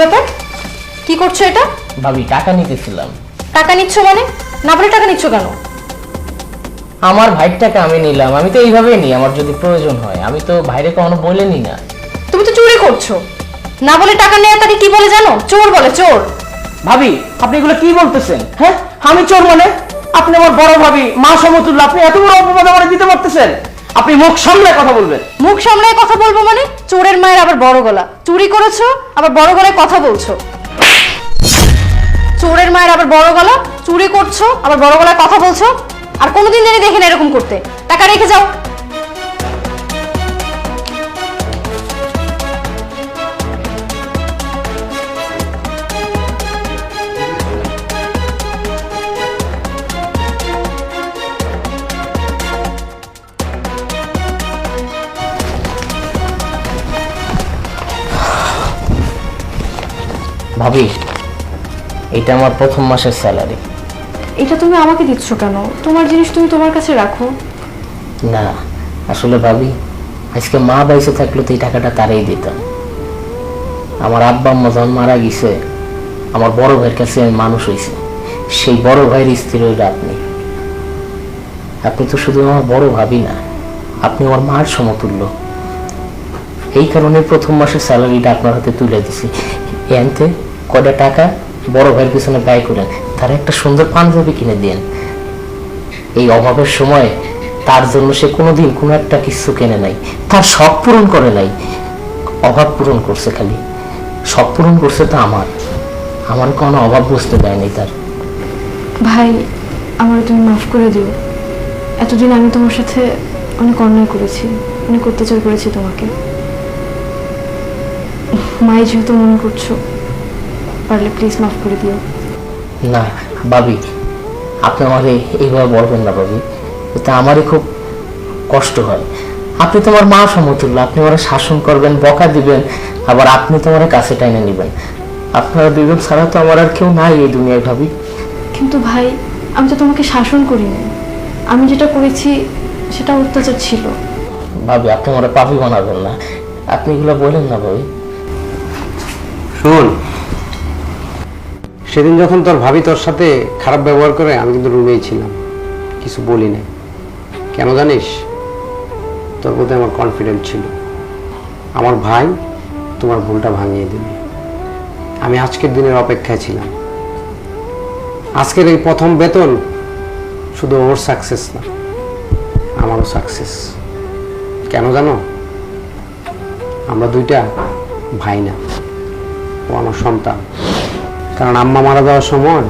ব্যাপার? কি করছো এটা? ভাবি টাকা নিতেছিলাম। টাকা নিচ্ছ মানে? না বলে টাকা নিচ্ছ কেন? আমার ভাইয়ের টাকা আমি নিলাম, আমি তো এইভাবেই নিই, আমার যদি প্রয়োজন হয়। আমি তো ভাইরে কখনো বলেনি না। তুমি তো চুরি করছো। না বলে টাকা নেওয়া তাকে কি বলে জানো? চোর বলে, চোর। ভাবি আপনি এগুলো কি বলতেছেন? হ্যাঁ, আমি চোর মানে? আপনি আমার বড় ভাবি, মা সমতুল্য, আপনি এত বড় অপবাদ আমাকে দিতে পারতেছেন? আপনি মুখ সামলায় কথা বলবেন। মুখ সামলায় কথা বলবো মানে? চোরের মায়ের আবার বড় গলা। চুরি করেছো আবার বড় গলায় কথা বলছো। চোরের মায়ের আবার বড় গলা, চুরি করছো আবার বড় গলায় কথা বলছো। আর কোনোদিন জানি দেখি না এরকম করতে। টাকা রেখে যাও। ভাবি এটা আমার প্রথম মাসের স্যালারি। এটা তুমি আমাকে দিচ্ছ কেন? তোমার জিনিস তুমি তোমার কাছে রাখো। না আসলে ভাবি, আজকে মা বাইসে থাকলে তো এই টাকাটা তারাই দিতাম। আমার আব্বা আম্মা যখন মারা গেছে, আমার বড় ভাইয়ের কাছে আমি মানুষ হয়েছে। সেই বড় ভাইয়ের স্ত্রী হইল আপনি। আপনি তো শুধু আমার বড় ভাবি না, আপনি আমার মার সমতুল্য। এই কারণে প্রথম মাসের স্যালারিটা আপনার হাতে তুলে দিছি। এনতে কয়টা টাকা বড় ভাইয়ের পিছনে ব্যয় করেন, তার একটা সুন্দর পাঞ্জাবি কিনে দেন। এই অভাবের সময় তার জন্য সে কোনোদিন কোনো একটা কিছু কেনে নাই, তার শখ পূরণ করে নাই, অভাব পূরণ করছে। খালি শখ পূরণ করছে তো আমার কোনো অভাব বুঝতে দেয়নি তার। ভাই, আমার তুমি মাফ করে দিও। এতদিন আমি তোমার সাথে অনেক অন্যায় করেছি, অনেক অত্যাচার করেছি তোমাকে। মাই যেহেতু মনে করছো, পারলে প্লিজ মাফ করে দিও। না ভাবি, আপনি আমাকে এইভাবে বলবেন না ভাবি, এতে আমারই খুব কষ্ট হয়। আপনি তোমার মা সমতুল্য, আপনি আমার শাসন করবেন, বকা দিবেন, আবার আপনি তোমার কাছে টাইনে নেবেন। আপনারা দুজন ছাড়া তো আমার আর কেউ নাই এই দুনিয়ায় ভাবি। কিন্তু ভাই, আমি তো তোমাকে শাসন করিনি। আমি যেটা করেছি সেটা অত্যাচার ছিল। ভাবি আপনি আমার পাপি বানাবেন না, আপনি এগুলো বলেন না ভাবি। শোন, সেদিন যখন তোর ভাবি তোর সাথে খারাপ ব্যবহার করে, আমি কিন্তু রুমেই ছিলাম, কিছু বলি নাই। কেন জানিস? তোর প্রতি আমার কনফিডেন্ট ছিল। আমার ভাই তোমার ভুলটা ভাঙিয়ে দিবে। আমি আজকের দিনের অপেক্ষায় ছিলাম। আজকের এই প্রথম বেতন শুধু ওর সাকসেস না, আমারও সাকসেস। কেন জানো? আমরা দুইটা ভাই না, ও আমার সন্তান। কারণ আম্মা মারা যাওয়ার সময়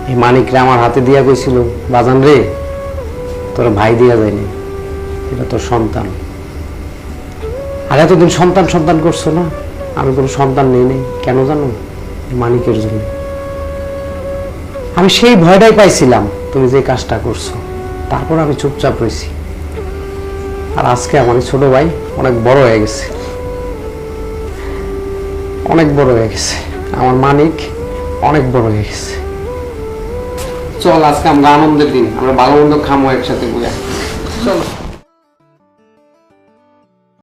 এই মানিকরে আমার হাতে দিয়া কইছিল, বাজান রে তোর ভাই দিয়া যায়নি, এটা তোর সন্তান। আর এতদিন সন্তান সন্তান করছো না, আমি কোনো সন্তান নেই নেই। কেন জানো? মানিকের জন্য। আমি সেই ভয়টাই পাইছিলাম তুমি যে কাজটা করছো, তারপর আমি চুপচাপ রয়েছি। আর আজকে আমার ছোট ভাই অনেক বড় হয়ে গেছে, অনেক বড় হয়ে গেছে। আমার মানিক অনেক বড় হয়ে গেছে। চল আজকে আমরা আনন্দের দিন, আমরা ভালো মন্দ খামো একসাথে বলে। চলো।